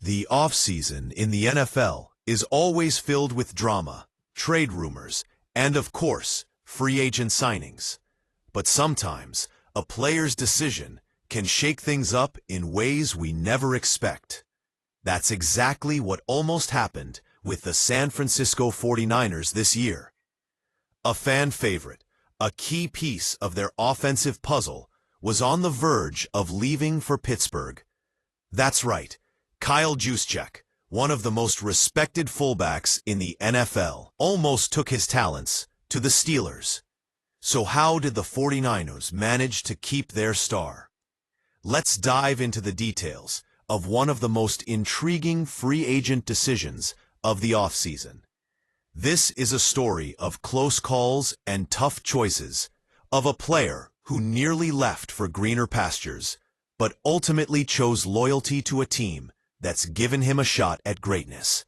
The offseason in the NFL is always filled with drama, trade rumors, and of course, free agent signings. But sometimes, a player's decision can shake things up in ways we never expect. That's exactly what almost happened with the San Francisco 49ers this year. A fan favorite, a key piece of their offensive puzzle, was on the verge of leaving for Pittsburgh. That's right, Kyle Juszczyk, one of the most respected fullbacks in the NFL, almost took his talents to the Steelers. So how did the 49ers manage to keep their star? Let's dive into the details of one of the most intriguing free agent decisions of the offseason. This is a story of close calls and tough choices, of a player who nearly left for greener pastures, but ultimately chose loyalty to a team that's given him a shot at greatness.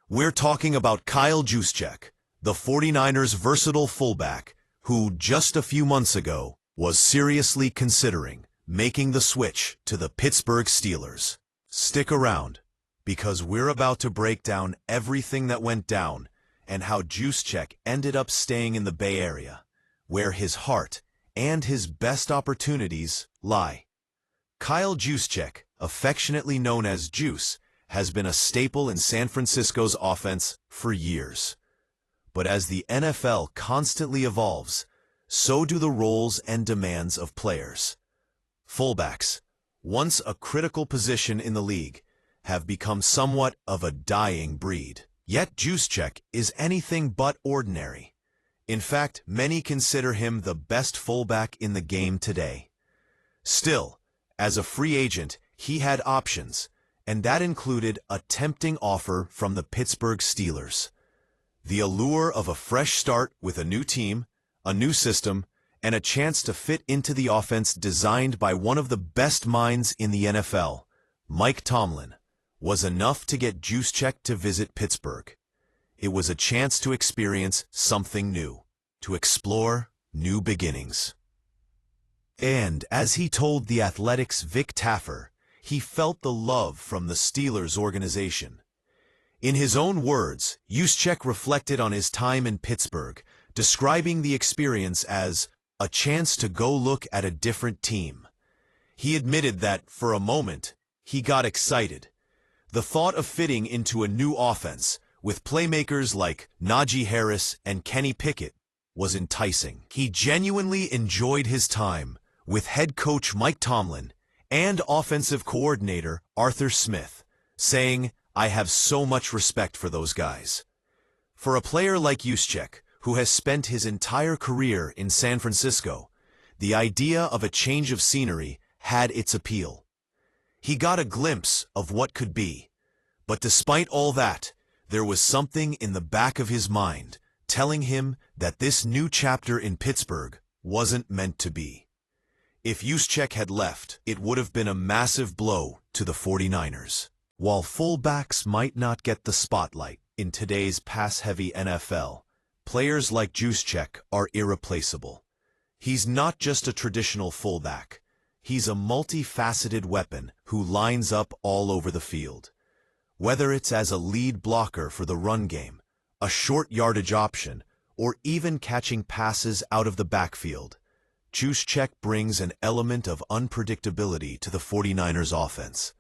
We're talking about Kyle Juszczyk, the 49ers' versatile fullback, who just a few months ago was seriously considering making the switch to the Pittsburgh Steelers. Stick around, because we're about to break down everything that went down and how Juszczyk ended up staying in the Bay Area, where his heart and his best opportunities lie. Kyle Juszczyk, affectionately known as Juice, has been a staple in San Francisco's offense for years. But as the NFL constantly evolves, so do the roles and demands of players. Fullbacks, once a critical position in the league, have become somewhat of a dying breed. Yet Juszczyk is anything but ordinary. In fact, many consider him the best fullback in the game today. Still, as a free agent, he had options, and that included a tempting offer from the Pittsburgh Steelers. The allure of a fresh start with a new team, a new system, and a chance to fit into the offense designed by one of the best minds in the NFL, Mike Tomlin, was enough to get Juszczyk to visit Pittsburgh. It was a chance to experience something new, to explore new beginnings. And as he told The Athletic's Vic Taffer, he felt the love from the Steelers organization. In his own words, Juszczyk reflected on his time in Pittsburgh, describing the experience as a chance to go look at a different team. He admitted that, for a moment, he got excited. The thought of fitting into a new offense, with playmakers like Najee Harris and Kenny Pickett, was enticing. He genuinely enjoyed his time with head coach Mike Tomlin and offensive coordinator Arthur Smith, saying, "I have so much respect for those guys." For a player like Juszczyk, who has spent his entire career in San Francisco, the idea of a change of scenery had its appeal. He got a glimpse of what could be, but despite all that, there was something in the back of his mind telling him that this new chapter in Pittsburgh wasn't meant to be. If Juszczyk had left, it would have been a massive blow to the 49ers. While fullbacks might not get the spotlight in today's pass-heavy NFL, players like Juszczyk are irreplaceable. He's not just a traditional fullback. He's a multifaceted weapon who lines up all over the field. Whether it's as a lead blocker for the run game, a short yardage option, or even catching passes out of the backfield, Juszczyk brings an element of unpredictability to the 49ers offense.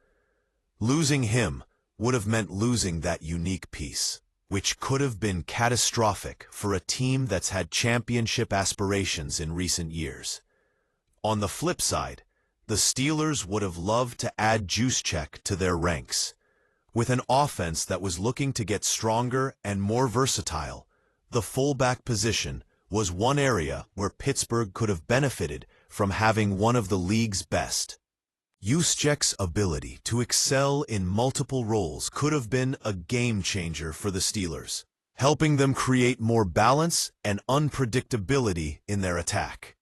Losing him would have meant losing that unique piece, which could have been catastrophic for a team that's had championship aspirations in recent years. On the flip side, the Steelers would have loved to add Juszczyk to their ranks. With an offense that was looking to get stronger and more versatile, the fullback position was one area where Pittsburgh could have benefited from having one of the league's best. Juszczyk's ability to excel in multiple roles could have been a game-changer for the Steelers, helping them create more balance and unpredictability in their attack.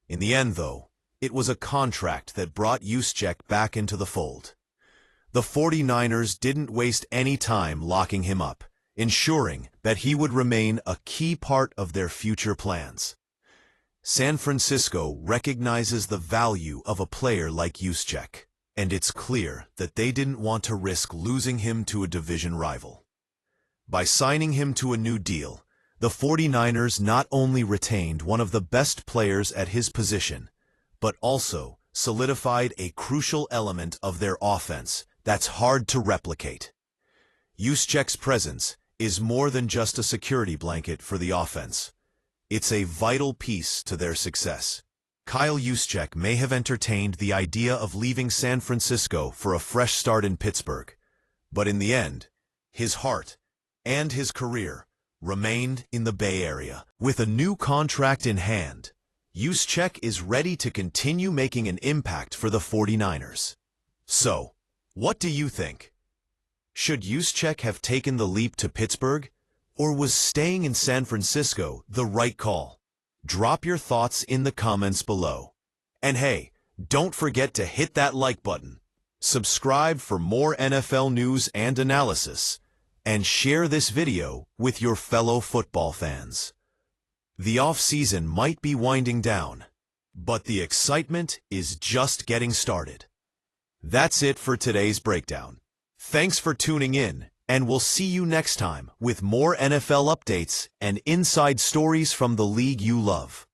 In the end, though, it was a contract that brought Juszczyk back into the fold. The 49ers didn't waste any time locking him up, ensuring that he would remain a key part of their future plans. San Francisco recognizes the value of a player like Juszczyk, and it's clear that they didn't want to risk losing him to a division rival. By signing him to a new deal, the 49ers not only retained one of the best players at his position, but also solidified a crucial element of their offense that's hard to replicate. Juszczyk's presence is more than just a security blanket for the offense. It's a vital piece to their success. Kyle Juszczyk may have entertained the idea of leaving San Francisco for a fresh start in Pittsburgh, but in the end, his heart and his career remained in the Bay Area. With a new contract in hand, Juszczyk is ready to continue making an impact for the 49ers. So, what do you think? Should Juszczyk have taken the leap to Pittsburgh, or was staying in San Francisco the right call? Drop your thoughts in the comments below. And hey, don't forget to hit that like button, subscribe for more NFL news and analysis, and share this video with your fellow football fans. The offseason might be winding down, but the excitement is just getting started. That's it for today's breakdown. Thanks for tuning in, and we'll see you next time with more NFL updates and inside stories from the league you love.